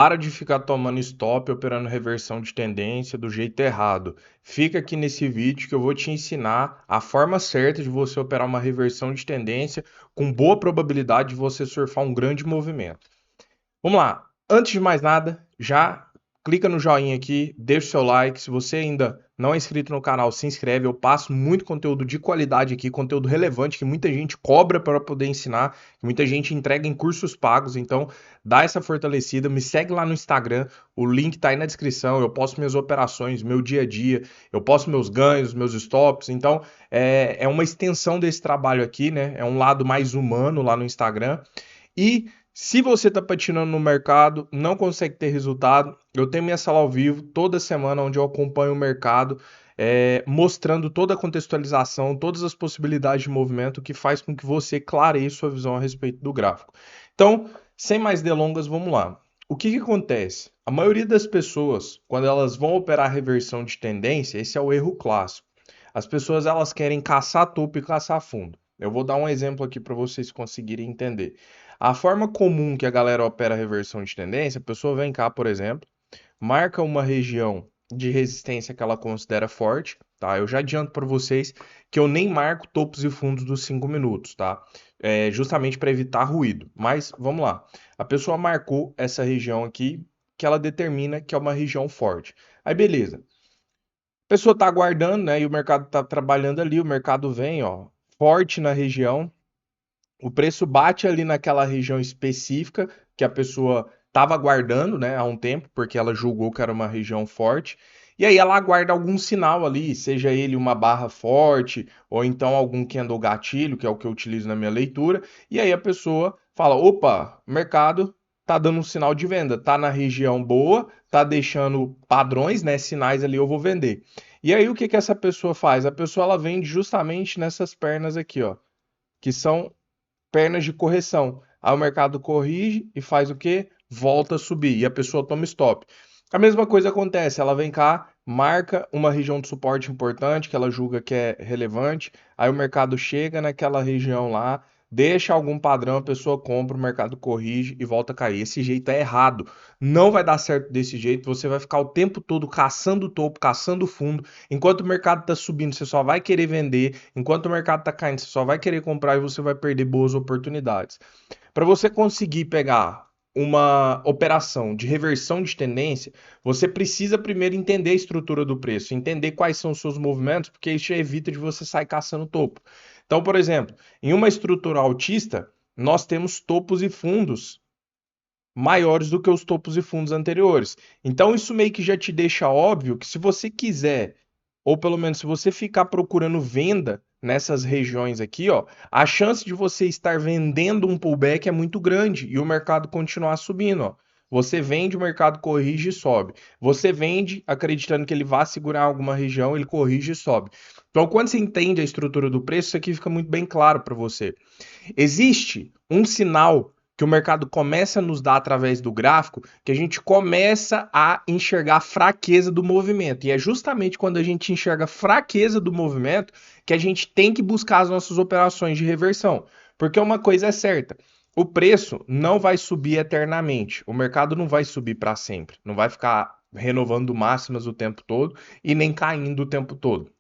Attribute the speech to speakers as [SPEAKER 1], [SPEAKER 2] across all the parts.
[SPEAKER 1] Para de ficar tomando stop, operando reversão de tendência do jeito errado. Fica aqui nesse vídeo que eu vou te ensinar a forma certa de você operar uma reversão de tendência com boa probabilidade de você surfar um grande movimento. Vamos lá. Antes de mais nada, já clica no joinha aqui, deixa o seu like. Se você ainda não é inscrito no canal, se inscreve. Eu passo muito conteúdo de qualidade aqui, conteúdo relevante que muita gente cobra para poder ensinar, que muita gente entrega em cursos pagos. Então, dá essa fortalecida. Me segue lá no Instagram, o link tá aí na descrição. Eu posto minhas operações, meu dia a dia, eu posto meus ganhos, meus stops. Então, é uma extensão desse trabalho aqui, né? É um lado mais humano lá no Instagram. E se você está patinando no mercado, não consegue ter resultado, eu tenho minha sala ao vivo toda semana onde eu acompanho o mercado, mostrando toda a contextualização, todas as possibilidades de movimento que faz com que você clareie sua visão a respeito do gráfico. Então, sem mais delongas, vamos lá. O que acontece? A maioria das pessoas, quando elas vão operar reversão de tendência, esse é o erro clássico. As pessoas elas querem caçar topo e caçar fundo. Eu vou dar um exemplo aqui para vocês conseguirem entender. A forma comum que a galera opera a reversão de tendência, a pessoa vem cá, por exemplo, marca uma região de resistência que ela considera forte, tá? Eu já adianto para vocês que eu nem marco topos e fundos dos 5 minutos, tá? Justamente para evitar ruído. Mas vamos lá. A pessoa marcou essa região aqui que ela determina que é uma região forte. Aí beleza. A pessoa está aguardando, né? E o mercado está trabalhando ali, o mercado vem, ó, forte na região. O preço bate ali naquela região específica que a pessoa estava aguardando, né, há um tempo, porque ela julgou que era uma região forte. E aí ela aguarda algum sinal ali, seja ele uma barra forte ou então algum candle gatilho, que é o que eu utilizo na minha leitura. E aí a pessoa fala: opa, o mercado tá dando um sinal de venda, tá na região boa, tá deixando padrões, né, sinais ali, eu vou vender. E aí o que que essa pessoa faz? A pessoa ela vende justamente nessas pernas aqui, ó, que são pernas de correção. Aí o mercado corrige e faz o quê? Volta a subir e a pessoa toma stop. A mesma coisa acontece, ela vem cá, marca uma região de suporte importante que ela julga que é relevante, aí o mercado chega naquela região lá, deixa algum padrão, a pessoa compra, o mercado corrige e volta a cair. Esse jeito é errado. Não vai dar certo desse jeito, você vai ficar o tempo todo caçando o topo, caçando o fundo. Enquanto o mercado está subindo, você só vai querer vender. Enquanto o mercado está caindo, você só vai querer comprar e você vai perder boas oportunidades. Para você conseguir pegar uma operação de reversão de tendência, você precisa primeiro entender a estrutura do preço, entender quais são os seus movimentos, porque isso evita de você sair caçando topo. Então, por exemplo, em uma estrutura altista, nós temos topos e fundos maiores do que os topos e fundos anteriores. Então, isso meio que já te deixa óbvio que se você quiser, ou pelo menos se você ficar procurando venda nessas regiões aqui, ó, a chance de você estar vendendo um pullback é muito grande e o mercado continuar subindo, ó. Você vende, o mercado corrige e sobe. Você vende acreditando que ele vai segurar alguma região, ele corrige e sobe. Então, quando você entende a estrutura do preço, isso aqui fica muito bem claro para você. Existe um sinal que o mercado começa a nos dar através do gráfico, que a gente começa a enxergar a fraqueza do movimento. E é justamente quando a gente enxerga a fraqueza do movimento que a gente tem que buscar as nossas operações de reversão. Porque uma coisa é certa, o preço não vai subir eternamente. O mercado não vai subir para sempre. Não vai ficar renovando máximas o tempo todo e nem caindo o tempo todo.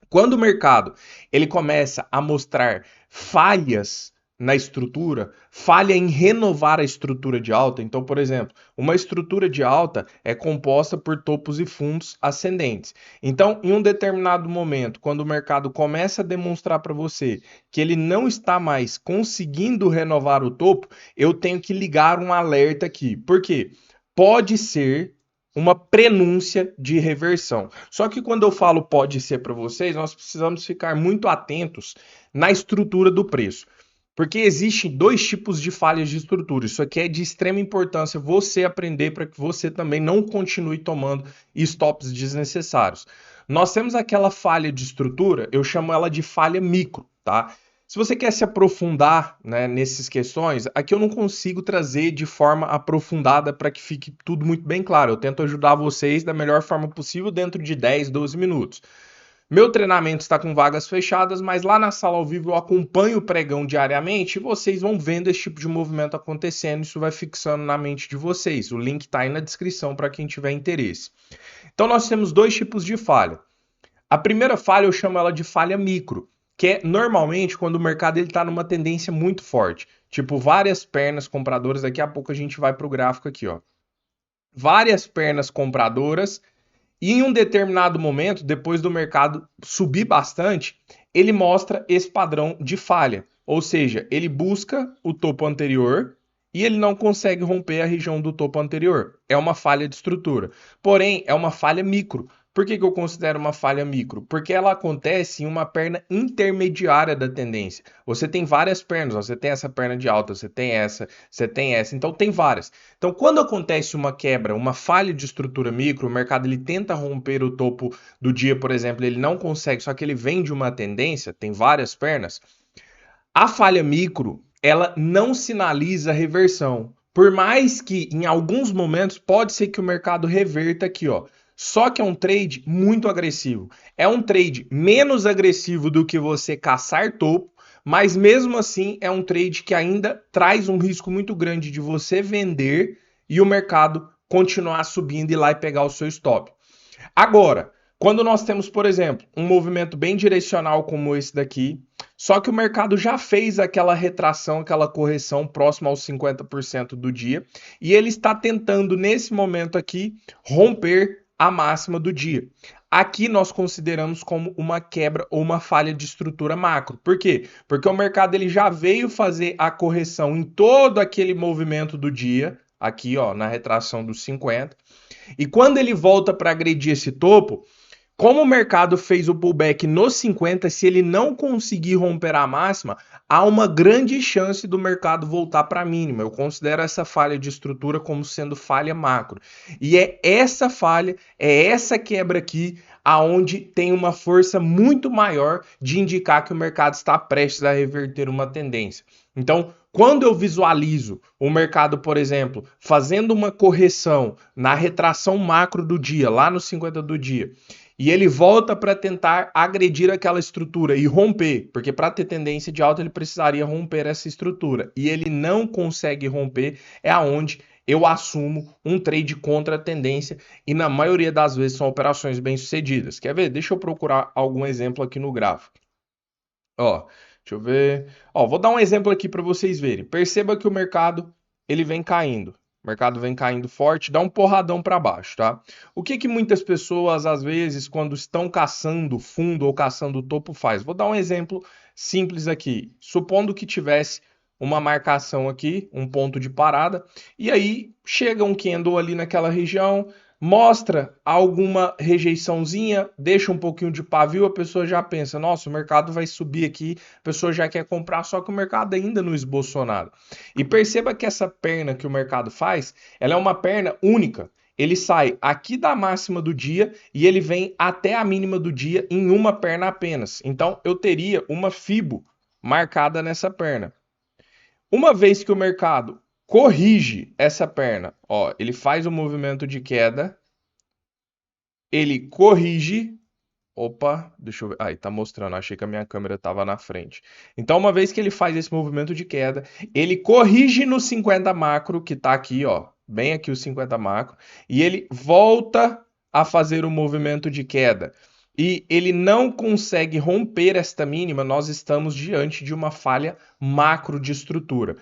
[SPEAKER 1] Quando o mercado ele começa a mostrar falhas na estrutura, falha em renovar a estrutura de alta. Então, por exemplo, uma estrutura de alta é composta por topos e fundos ascendentes. Então, em um determinado momento, quando o mercado começa a demonstrar para você que ele não está mais conseguindo renovar o topo, eu tenho que ligar um alerta aqui. Por quê? Pode ser uma prenúncia de reversão. Só que quando eu falo pode ser para vocês, nós precisamos ficar muito atentos na estrutura do preço. Porque existem dois tipos de falhas de estrutura. Isso aqui é de extrema importância você aprender para que você também não continue tomando stops desnecessários. Nós temos aquela falha de estrutura, eu chamo ela de falha micro, tá? Se você quer se aprofundar, né, nessas questões, aqui eu não consigo trazer de forma aprofundada para que fique tudo muito bem claro. Eu tento ajudar vocês da melhor forma possível dentro de 10, 12 minutos. Meu treinamento está com vagas fechadas, mas lá na sala ao vivo eu acompanho o pregão diariamente e vocês vão vendo esse tipo de movimento acontecendo, isso vai fixando na mente de vocês. O link está aí na descrição para quem tiver interesse. Então nós temos dois tipos de falha. A primeira falha eu chamo ela de falha micro, que é normalmente quando o mercado está numa tendência muito forte. Tipo, várias pernas compradoras, daqui a pouco a gente vai para o gráfico aqui, ó. Várias pernas compradoras e em um determinado momento, depois do mercado subir bastante, ele mostra esse padrão de falha. Ou seja, ele busca o topo anterior e ele não consegue romper a região do topo anterior. É uma falha de estrutura. Porém, é uma falha micro. Por que eu considero uma falha micro? Porque ela acontece em uma perna intermediária da tendência. Você tem várias pernas, você tem essa perna de alta, você tem essa, então tem várias. Então, quando acontece uma quebra, uma falha de estrutura micro, o mercado ele tenta romper o topo do dia, por exemplo, ele não consegue, só que ele vem de uma tendência, tem várias pernas. A falha micro, ela não sinaliza reversão. Por mais que em alguns momentos pode ser que o mercado reverta aqui, ó. Só que é um trade muito agressivo. É um trade menos agressivo do que você caçar topo, mas mesmo assim é um trade que ainda traz um risco muito grande de você vender e o mercado continuar subindo e ir lá e pegar o seu stop. Agora, quando nós temos, por exemplo, um movimento bem direcional como esse daqui, só que o mercado já fez aquela retração, aquela correção próxima aos 50% do dia, e ele está tentando, nesse momento aqui, romper a máxima do dia. Aqui nós consideramos como uma quebra ou uma falha de estrutura macro. Por quê? Porque o mercado ele já veio fazer a correção em todo aquele movimento do dia, aqui ó, na retração dos 50, e quando ele volta para agredir esse topo, como o mercado fez o pullback nos 50, se ele não conseguir romper a máxima, há uma grande chance do mercado voltar para a mínima. Eu considero essa falha de estrutura como sendo falha macro. E é essa falha, é essa quebra aqui, aonde tem uma força muito maior de indicar que o mercado está prestes a reverter uma tendência. Então, quando eu visualizo o mercado, por exemplo, fazendo uma correção na retração macro do dia, lá nos 50 do dia, e ele volta para tentar agredir aquela estrutura e romper, porque para ter tendência de alta ele precisaria romper essa estrutura, e ele não consegue romper, é aonde eu assumo um trade contra a tendência, e na maioria das vezes são operações bem-sucedidas. Quer ver? Deixa eu procurar algum exemplo aqui no gráfico. Ó, deixa eu ver. Ó, vou dar um exemplo aqui para vocês verem. Perceba que o mercado ele vem caindo. O mercado vem caindo forte, dá um porradão para baixo, tá? O que que muitas pessoas às vezes quando estão caçando fundo ou caçando topo faz? Vou dar um exemplo simples aqui. Supondo que tivesse uma marcação aqui, um ponto de parada, e aí chega um candle ali naquela região, mostra alguma rejeiçãozinha, deixa um pouquinho de pavio, a pessoa já pensa, nossa, o mercado vai subir aqui, a pessoa já quer comprar, só que o mercado ainda não esboçou nada. E perceba que essa perna que o mercado faz, ela é uma perna única. Ele sai aqui da máxima do dia e ele vem até a mínima do dia em uma perna apenas. Então, eu teria uma FIBO marcada nessa perna. Uma vez que o mercado corrige essa perna, ó, ele faz o movimento de queda, ele corrige. Opa, deixa eu ver. Aí, tá mostrando. Achei que a minha câmera estava na frente. Então, uma vez que ele faz esse movimento de queda, ele corrige no 50 macro, que tá aqui, ó. Bem aqui o 50 macro. E ele volta a fazer o movimento de queda. E ele não consegue romper esta mínima, nós estamos diante de uma falha macro de estrutura.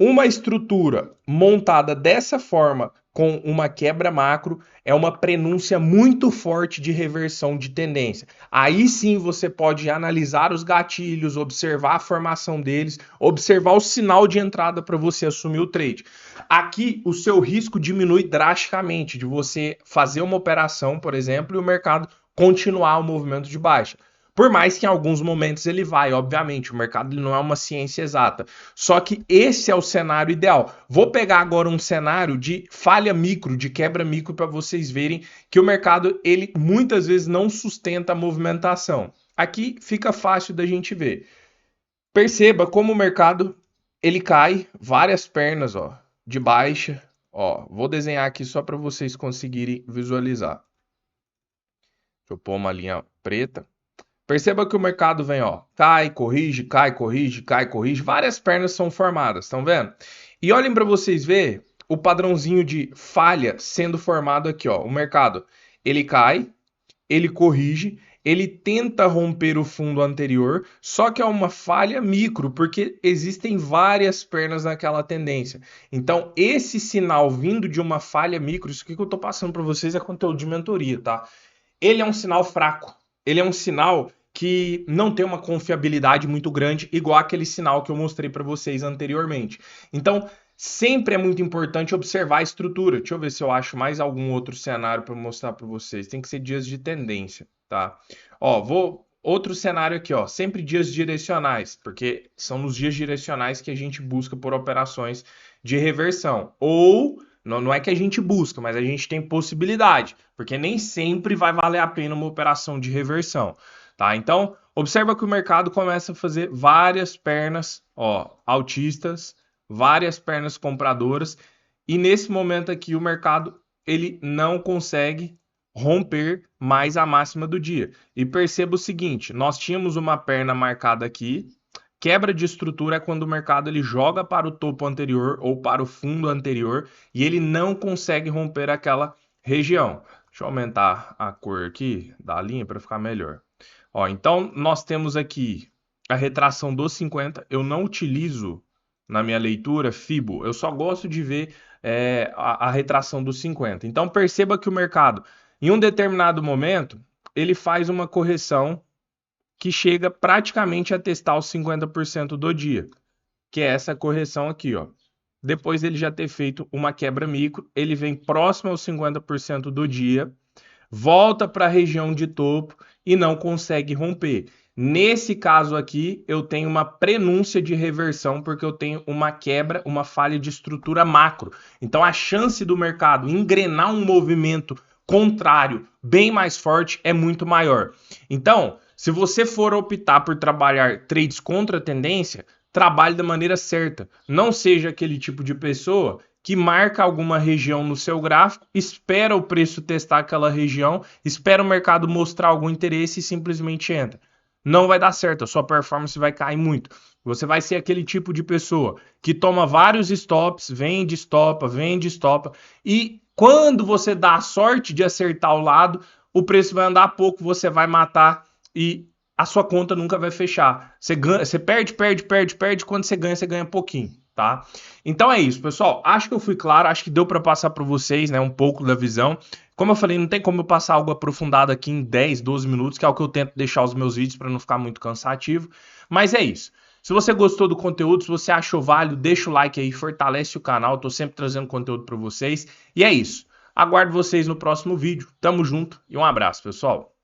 [SPEAKER 1] Uma estrutura montada dessa forma, com uma quebra macro, é uma prenúncia muito forte de reversão de tendência. Aí sim você pode analisar os gatilhos, observar a formação deles, observar o sinal de entrada para você assumir o trade. Aqui o seu risco diminui drasticamente de você fazer uma operação, por exemplo, e o mercado continuar o movimento de baixa. Por mais que em alguns momentos ele vai, obviamente, o mercado não é uma ciência exata. Só que esse é o cenário ideal. Vou pegar agora um cenário de falha micro, de quebra micro, para vocês verem que o mercado ele muitas vezes não sustenta a movimentação. Aqui fica fácil da gente ver. Perceba como o mercado ele cai várias pernas, ó, de baixa. Ó, vou desenhar aqui só para vocês conseguirem visualizar. Deixa eu pôr uma linha preta. Perceba que o mercado vem, ó, cai, corrige, cai, corrige, cai, corrige. Várias pernas são formadas, estão vendo? E olhem para vocês ver o padrãozinho de falha sendo formado aqui, ó. O mercado, ele cai, ele corrige, ele tenta romper o fundo anterior, só que é uma falha micro, porque existem várias pernas naquela tendência. Então, esse sinal vindo de uma falha micro, isso aqui que eu estou passando para vocês é conteúdo de mentoria, tá? Ele é um sinal fraco. Ele é um sinal que não tem uma confiabilidade muito grande, igual aquele sinal que eu mostrei para vocês anteriormente. Então, sempre é muito importante observar a estrutura. Deixa eu ver se eu acho mais algum outro cenário para mostrar para vocês. Tem que ser dias de tendência, tá? Ó, outro cenário aqui, ó, sempre dias direcionais, porque são nos dias direcionais que a gente busca por operações de reversão. Ou não é que a gente busca, mas a gente tem possibilidade, porque nem sempre vai valer a pena uma operação de reversão, tá? Então, observa que o mercado começa a fazer várias pernas, ó, altistas, várias pernas compradoras, e nesse momento aqui o mercado ele não consegue romper mais a máxima do dia. E perceba o seguinte, nós tínhamos uma perna marcada aqui. Quebra de estrutura é quando o mercado ele joga para o topo anterior ou para o fundo anterior e ele não consegue romper aquela região. Deixa eu aumentar a cor aqui da linha para ficar melhor. Ó, então nós temos aqui a retração dos 50. Eu não utilizo na minha leitura Fibo, eu só gosto de ver a retração dos 50. Então perceba que o mercado, em um determinado momento, ele faz uma correção que chega praticamente a testar os 50% do dia, que é essa correção aqui, ó. Depois ele já ter feito uma quebra micro, ele vem próximo aos 50% do dia, volta para a região de topo e não consegue romper. Nesse caso aqui, eu tenho uma prenúncia de reversão porque eu tenho uma quebra, uma falha de estrutura macro. Então a chance do mercado engrenar um movimento contrário bem mais forte é muito maior. Então, se você for optar por trabalhar trades contra a tendência, trabalhe da maneira certa. Não seja aquele tipo de pessoa que marca alguma região no seu gráfico, espera o preço testar aquela região, espera o mercado mostrar algum interesse e simplesmente entra. Não vai dar certo, a sua performance vai cair muito. Você vai ser aquele tipo de pessoa que toma vários stops, vende, estopa, e quando você dá a sorte de acertar o lado, o preço vai andar pouco, você vai matar e a sua conta nunca vai fechar. Você perde, quando você ganha pouquinho, tá? Então é isso, pessoal. Acho que eu fui claro, acho que deu para passar para vocês, né, um pouco da visão. Como eu falei, não tem como eu passar algo aprofundado aqui em 10, 12 minutos, que é o que eu tento deixar os meus vídeos para não ficar muito cansativo. Mas é isso. Se você gostou do conteúdo, se você achou válido, deixa o like aí, fortalece o canal. Eu tô sempre trazendo conteúdo para vocês. E é isso. Aguardo vocês no próximo vídeo. Tamo junto e um abraço, pessoal.